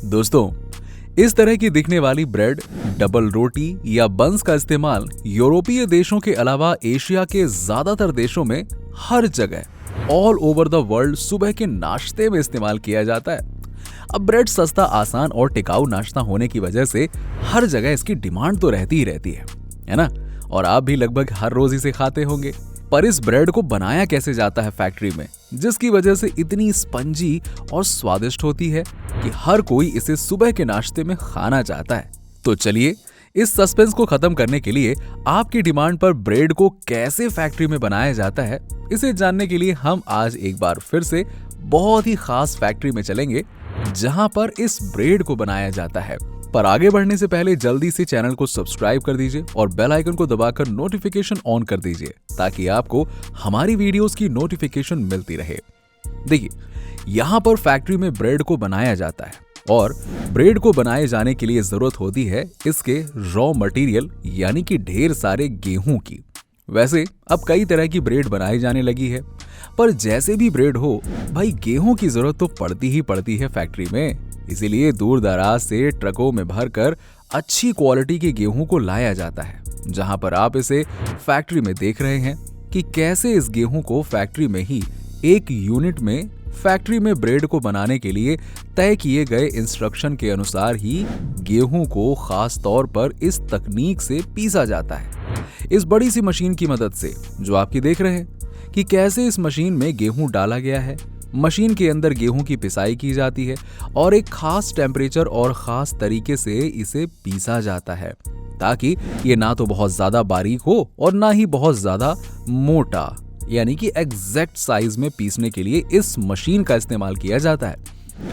दोस्तों, इस तरह की दिखने वाली ब्रेड, डबल रोटी या बंस का इस्तेमाल यूरोपीय देशों के अलावा एशिया के ज्यादातर देशों में हर जगह ऑल ओवर द वर्ल्ड सुबह के नाश्ते में इस्तेमाल किया जाता है। अब ब्रेड सस्ता, आसान और टिकाऊ नाश्ता होने की वजह से हर जगह इसकी डिमांड तो रहती ही रहती है ना? और आप भी लगभग हर रोज इसे खाते होंगे। पर इस ब्रेड को बनाया कैसे जाता है फैक्ट्री में, जिसकी वजह से इतनी स्पंजी और स्वादिष्ट होती है कि हर कोई इसे सुबह के नाश्ते में खाना चाहता है। तो चलिए, इस सस्पेंस को खत्म करने के लिए आपकी डिमांड पर ब्रेड को कैसे फैक्ट्री में बनाया जाता है, इसे जानने के लिए हम आज एक बार फिर से बहुत ही खास फैक्ट्री में चलेंगे जहां पर इस ब्रेड को बनाया जाता है। पर आगे बढ़ने से पहले जल्दी से चैनल को सब्सक्राइब कर दीजिए और बेल आइकन को दबाकर नोटिफिकेशन ऑन कर दीजिए ताकि आपको हमारी वीडियोस की नोटिफिकेशन मिलती रहे। देखिए, यहाँ पर फैक्ट्री में ब्रेड को बनाया जाता है और ब्रेड को बनाए जाने के लिए जरूरत होती है इसके रॉ मटेरियल यानी कि ढेर सारे गेहूं की। वैसे अब कई तरह की ब्रेड बनाई जाने लगी है, पर जैसे भी ब्रेड हो भाई, गेहूं की जरूरत तो पड़ती है फैक्ट्री में। इसीलिए दूर दराज से ट्रकों में भरकर अच्छी क्वालिटी के गेहूं को लाया जाता है। जहां पर आप इसे फैक्ट्री में देख रहे हैं कि कैसे इस गेहूं को फैक्ट्री में ही एक यूनिट में फैक्ट्री में ब्रेड को बनाने के लिए तय किए गए इंस्ट्रक्शन के अनुसार ही गेहूं को खास तौर पर इस तकनीक से पीसा जाता है। इस बड़ी सी मशीन की मदद से, जो आपकी देख रहे हैं कि कैसे इस मशीन में गेहूं डाला गया है। मशीन के अंदर गेहूं की पिसाई की जाती है और एक खास टेम्परेचर और खास तरीके से इसे पीसा जाता है ताकि ये ना तो बहुत ज्यादा बारीक हो और ना ही बहुत ज्यादा मोटा, यानी कि एग्जैक्ट साइज में पीसने के लिए इस मशीन का इस्तेमाल किया जाता है।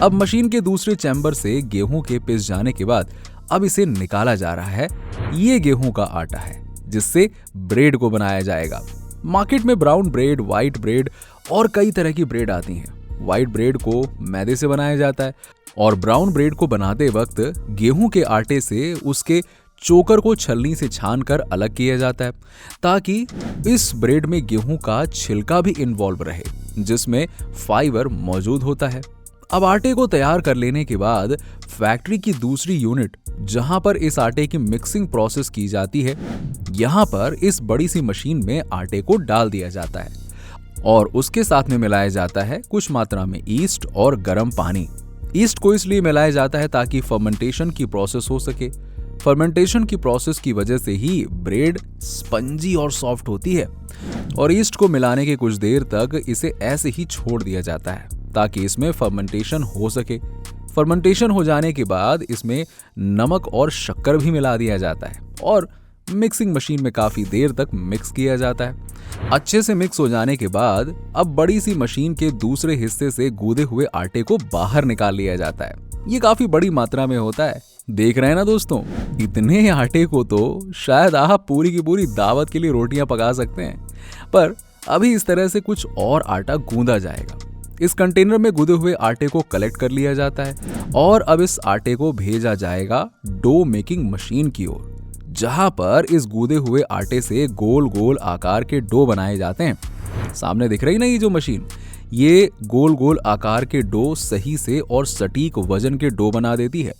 अब मशीन के दूसरे चैम्बर से गेहूं के पिस जाने के बाद अब इसे निकाला जा रहा है। ये गेहूं का आटा है जिससे ब्रेड को बनाया जाएगा। मार्केट में ब्राउन ब्रेड, व्हाइट ब्रेड और कई तरह की ब्रेड आती हैं। व्हाइट ब्रेड को मैदे से बनाया जाता है और ब्राउन ब्रेड को बनाते वक्त गेहूं के आटे से उसके चोकर को छलनी से छानकर अलग किया जाता है ताकि इस ब्रेड में गेहूं का छिलका भी इन्वॉल्व रहे जिसमें फाइबर मौजूद होता है। अब आटे को तैयार कर लेने के बाद फैक्ट्री की दूसरी यूनिट, जहां पर इस आटे की मिक्सिंग प्रोसेस की जाती है, यहां पर इस बड़ी सी मशीन में आटे को डाल दिया जाता है और उसके साथ में मिलाया जाता है कुछ मात्रा में ईस्ट और गर्म पानी। ईस्ट को इसलिए मिलाया जाता है ताकि फर्मेंटेशन की प्रोसेस हो सके। फर्मेंटेशन की प्रोसेस की वजह से ही ब्रेड स्पंजी और सॉफ्ट होती है और ईस्ट को मिलाने के कुछ देर तक इसे ऐसे ही छोड़ दिया जाता है ताकि इसमें फर्मेंटेशन हो सके। फर्मेंटेशन हो जाने के बाद इसमें नमक और शक्कर भी मिला दिया जाता है और मिक्सिंग मशीन में काफी देर तक मिक्स किया जाता है। अच्छे से मिक्स हो जाने के बाद अब बड़ी सी मशीन के दूसरे हिस्से से गूंदे हुए आटे को बाहर निकाल लिया जाता है। ये काफी बड़ी मात्रा में होता है। देख रहे हैं ना दोस्तों, इतने आटे को तो शायद आप पूरी की पूरी दावत के लिए रोटियां पका सकते हैं। पर अभी इस तरह से कुछ और आटा गूंदा जाएगा। इस कंटेनर में गूंदे हुए आटे को कलेक्ट कर लिया जाता है और अब इस आटे को भेजा जाएगा डो मेकिंग मशीन की ओर, जहां पर इस गूंदे हुए आटे से गोल गोल आकार के डो बनाए जाते हैं। सामने दिख रही ना ये जो मशीन, ये गोल गोल आकार के डो सही से और सटीक वजन के डो बना देती है।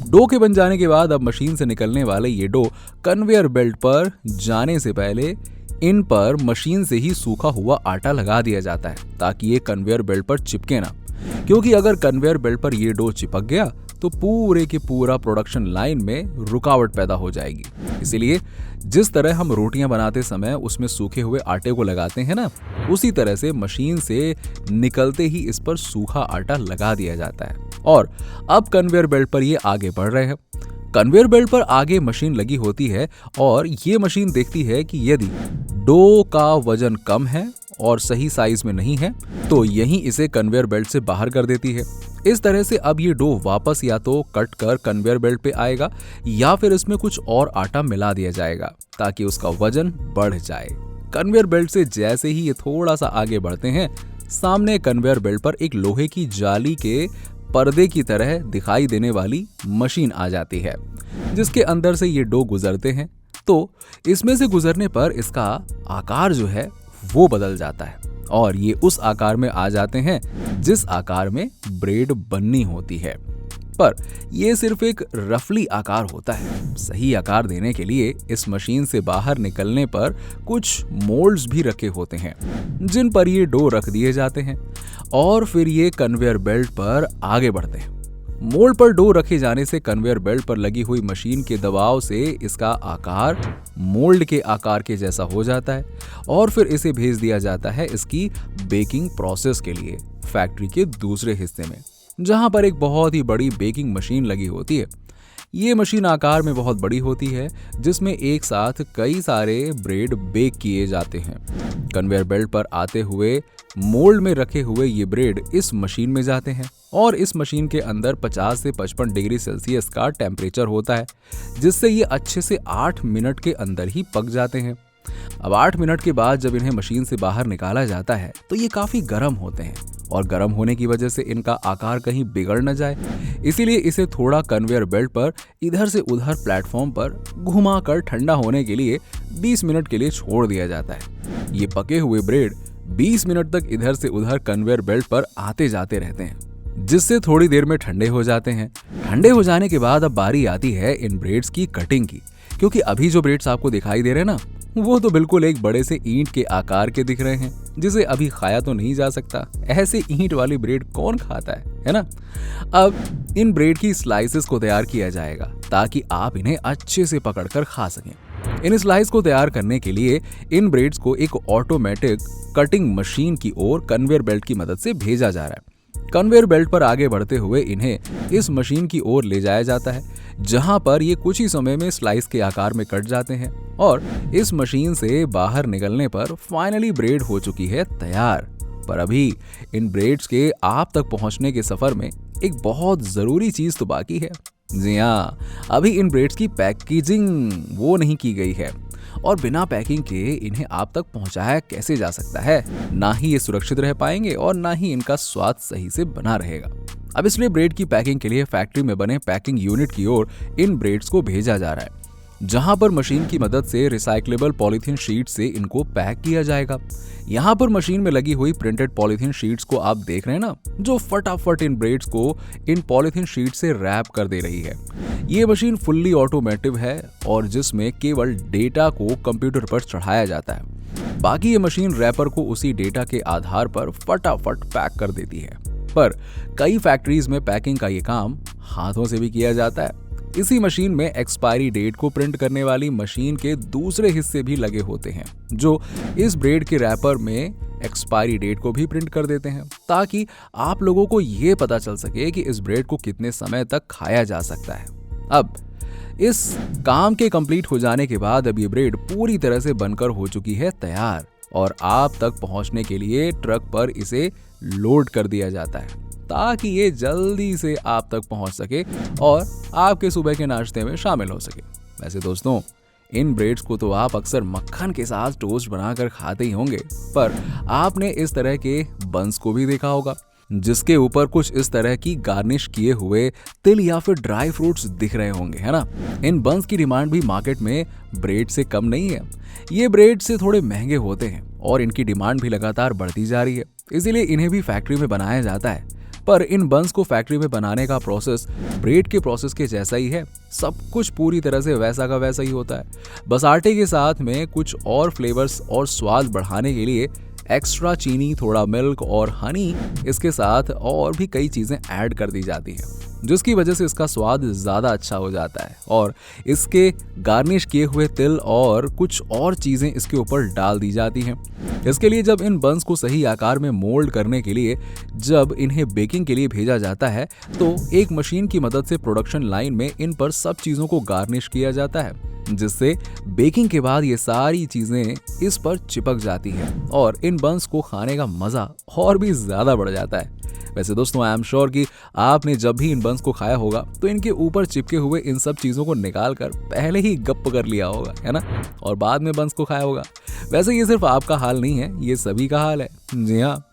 डो के बन जाने के बाद अब मशीन से निकलने वाले ये डो कन्वेयर बेल्ट पर जाने से पहले इन पर मशीन से ही सूखा हुआ आटा लगा दिया जाता है ताकि ये कन्वेयर बेल्ट पर चिपके ना, क्योंकि अगर कन्वेयर बेल्ट पर ये डो चिपक गया तो पूरे के पूरा प्रोडक्शन लाइन में रुकावट पैदा हो जाएगी। इसीलिए जिस तरह हम रोटियां बनाते समय उसमें सूखे हुए आटे को लगाते हैं ना, उसी तरह से मशीन से निकलते ही इस पर सूखा आटा लगा दिया जाता है और अब कन्वेयर बेल्ट पर ये आगे बढ़ रहे हैं। कन्वेयर बेल्ट पर आगे मशीन लगी होती है और ये मशीन देखती है कि यदि डो का वजन कम है और सही साइज में नहीं है तो यहीं इसे कन्वेयर बेल्ट से बाहर कर देती है। इस तरह से अब ये डो वापस या तो कट कर कन्वेयर बेल्ट पे आएगा या फिर इसमें कुछ और आटा मिला दिया जाएगा ताकि उसका वजन बढ़ जाए। कन्वेयर बेल्ट से जैसे ही ये थोड़ा सा आगे बढ़ते हैं, सामने कन्वेयर बेल्ट पर एक लोहे की जाली के पर्दे की तरह दिखाई देने वाली मशीन आ जाती है, जिसके अंदर से ये डो गुजरते हैं। तो इसमें से गुजरने पर इसका आकार जो है वो बदल जाता है और ये उस आकार में आ जाते हैं जिस आकार में ब्रेड बननी होती है। पर यह सिर्फ एक रफली आकार होता है। सही आकार देने के लिए इस मशीन से बाहर निकलने पर कुछ मोल्ड्स भी रखे होते हैं जिन पर ये डो रख दिए जाते हैं और फिर ये कन्वेयर बेल्ट पर आगे बढ़ते हैं। मोल्ड पर डो रखे जाने से कन्वेयर बेल्ट पर लगी हुई मशीन के दबाव से इसका आकार मोल्ड के आकार के जैसा हो जाता है और फिर इसे भेज दिया जाता है इसकी बेकिंग प्रोसेस के लिए फैक्ट्री के दूसरे हिस्से में, जहां पर एक बहुत ही बड़ी बेकिंग मशीन लगी होती है। ये मशीन आकार में बहुत बड़ी होती है जिसमें एक साथ कई सारे ब्रेड बेक किए जाते हैं। कन्वेयर बेल्ट पर आते हुए मोल्ड में रखे हुए ये ब्रेड इस मशीन में जाते हैं और इस मशीन के अंदर 50 से 55 डिग्री सेल्सियस का टेम्परेचर होता है, जिससे ये अच्छे से 8 मिनट के अंदर ही पक जाते हैं। अब 8 मिनट के बाद जब इन्हें मशीन से बाहर निकाला जाता है तो ये काफी गर्म होते हैं और गर्म होने की वजह से इनका आकार कहीं बिगड़ न जाए, इसीलिए इसे थोड़ा कन्वेयर बेल्ट पर इधर से उधर प्लेटफॉर्म पर घुमाकर ठंडा होने के लिए 20 मिनट के लिए छोड़ दिया जाता है। ये पके हुए ब्रेड 20 मिनट तक इधर से उधर कन्वेयर बेल्ट पर आते जाते रहते हैं, जिससे थोड़ी देर में ठंडे हो जाते हैं। ठंडे हो जाने के बाद अब बारी आती है इन ब्रेड्स की कटिंग की, क्योंकि अभी जो ब्रेड्स आपको दिखाई दे रहे हैं ना, वो तो बिल्कुल एक बड़े से ईंट के आकार के दिख रहे हैं, जिसे अभी खाया तो नहीं जा सकता। ऐसे ईंट वाली ब्रेड कौन खाता है ना? अब इन ब्रेड की स्लाइसेस को तैयार किया जाएगा ताकि आप इन्हें अच्छे से पकड़कर खा सकें। इन स्लाइस को तैयार करने के लिए इन ब्रेड्स को एक ऑटोमेटिक कटिंग मशीन की ओर कन्वेयर बेल्ट की मदद से भेजा जा रहा है। कन्वेयर बेल्ट पर आगे बढ़ते हुए इन्हें इस मशीन की ओर ले जाया जाता है, जहां पर ये कुछ ही समय में स्लाइस के आकार में कट जाते हैं और इस मशीन से बाहर निकलने पर फाइनली ब्रेड हो चुकी है तैयार। पर अभी इन ब्रेड्स के आप तक पहुंचने के सफर में एक बहुत जरूरी चीज तो बाकी है। जी हाँ, अभी इन ब्रेड्स की पैकेजिंग वो नहीं की गई है और बिना पैकिंग के इन्हें आप तक पहुंचाया कैसे जा सकता है? ना ही ये सुरक्षित रह पाएंगे और ना ही इनका स्वाद सही से बना रहेगा। अब इसलिए ब्रेड की पैकिंग के लिए फैक्ट्री में बने पैकिंग यूनिट की ओर इन ब्रेड्स को भेजा जा रहा है, जहां पर मशीन की मदद से रिसाइक्लेबल पॉलीथीन शीट से इनको पैक किया जाएगा। यहाँ पर मशीन में लगी हुई प्रिंटेड पॉलीथीन शीट्स को आप देख रहे हैं ना, जो फटाफट इन ब्रेड्स को इन पॉलीथीन शीट से रैप कर दे रही है। ये मशीन फुल्ली ऑटोमेटिव है और जिसमें केवल डेटा को कंप्यूटर पर चढ़ाया जाता है। बाकी ये मशीन रैपर को उसी डेटा के आधार पर फटाफट पैक कर देती है। पर कई फैक्ट्रीज में पैकिंग का ये काम हाथों से भी किया जाता है। इसी मशीन में एक्सपायरी डेट को प्रिंट करने वाली मशीन के दूसरे हिस्से भी लगे होते हैं, जो इस ब्रेड के रैपर में एक्सपायरी डेट को भी प्रिंट कर देते हैं, ताकि आप लोगों को ये पता चल सके कि इस ब्रेड को कितने समय तक खाया जा सकता है। अब इस काम के कंप्लीट हो जाने के बाद अब ये ब्रेड पूरी तरह से बनकर हो चुकी है तैयार और आप तक पहुंचने के लिए ट्रक पर इसे लोड कर दिया जाता है, ताकि ये जल्दी से आप तक पहुंच सके और आपके सुबह के नाश्ते में शामिल हो सके। वैसे दोस्तों, इन ब्रेड्स को तो आप अक्सर मक्खन के साथ टोस्ट बनाकर खाते ही होंगे, पर आपने इस तरह के बंस को भी देखा होगा, जिसके ऊपर कुछ इस तरह की गार्निश किए हुए तिल या फिर ड्राई फ्रूट्स दिख रहे होंगे, है ना? इन बंस की डिमांड भी मार्केट में ब्रेड से कम नहीं है। ये ब्रेड से थोड़े महंगे होते हैं और इनकी डिमांड भी लगातार बढ़ती जा रही है, इसीलिए इन्हें भी फैक्ट्री में बनाया जाता है। पर इन बंस को फैक्ट्री में बनाने का प्रोसेस ब्रेड के प्रोसेस के जैसा ही है। सब कुछ पूरी तरह से वैसा का वैसा ही होता है, बस आटे के साथ में कुछ और फ्लेवर्स और स्वाद बढ़ाने के लिए एक्स्ट्रा चीनी, थोड़ा मिल्क और हनी, इसके साथ और भी कई चीजें ऐड कर दी जाती हैं, जिसकी वजह से इसका स्वाद ज्यादा अच्छा हो जाता है और इसके गार्निश किए हुए तिल और कुछ और चीजें इसके ऊपर डाल दी जाती हैं। इसके लिए जब इन बंस को सही आकार में मोल्ड करने के लिए जब इन्हें बेकिंग के लिए भेजा जाता है, तो एक मशीन की मदद से प्रोडक्शन लाइन में इन पर सब चीजों को गार्निश किया जाता है, जिससे बेकिंग के बाद ये सारी चीजें इस पर चिपक जाती हैं और इन बंस को खाने का मजा और भी ज्यादा बढ़ जाता है। वैसे दोस्तों, आई एम श्योर कि आपने जब भी इन बंस को खाया होगा तो इनके ऊपर चिपके हुए इन सब चीजों को निकाल कर पहले ही गप कर लिया होगा, है ना? और बाद में बंस को खाया होगा। वैसे ये सिर्फ आपका हाल नहीं है, ये सभी का हाल है। जी हाँ,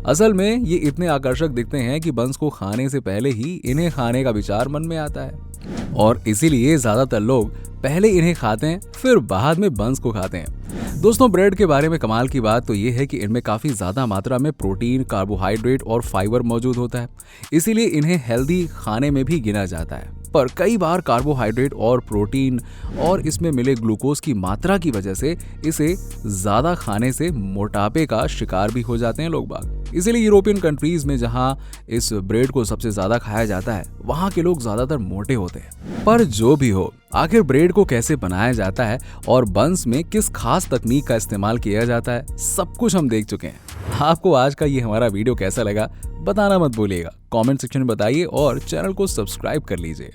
असल में ये इतने आकर्षक दिखते हैं कि बंस को खाने से पहले ही इन्हें खाने का विचार मन में आता है और इसीलिए ज्यादातर लोग पहले इन्हें खाते हैं, फिर बाद में बंस को खाते हैं। दोस्तों, ब्रेड के बारे में कमाल की बात तो ये है कि इनमें काफ़ी ज़्यादा मात्रा में प्रोटीन, कार्बोहाइड्रेट और फाइबर मौजूद होता है। इसीलिए इन्हें हेल्दी खाने में भी गिना जाता है। पर कई बार कार्बोहाइड्रेट और प्रोटीन और इसमें मिले ग्लूकोज की मात्रा की वजह से इसे ज़्यादा खाने से मोटापे का शिकार भी हो जाते हैं लोग बाग। इसीलिए यूरोपियन कंट्रीज में जहां इस ब्रेड को सबसे ज़्यादा खाया जाता है, वहां के लोग ज़्यादातर मोटे होते हैं। पर जो भी हो, आखिर ब्रेड को कैसे बनाया जाता है और बंस में किस खास तकनीक का इस्तेमाल किया जाता है, सब कुछ हम देख चुके हैं। आपको आज का ये हमारा वीडियो कैसा लगा बताना मत भूलिएगा। कमेंट सेक्शन में बताइए और चैनल को सब्सक्राइब कर लीजिए।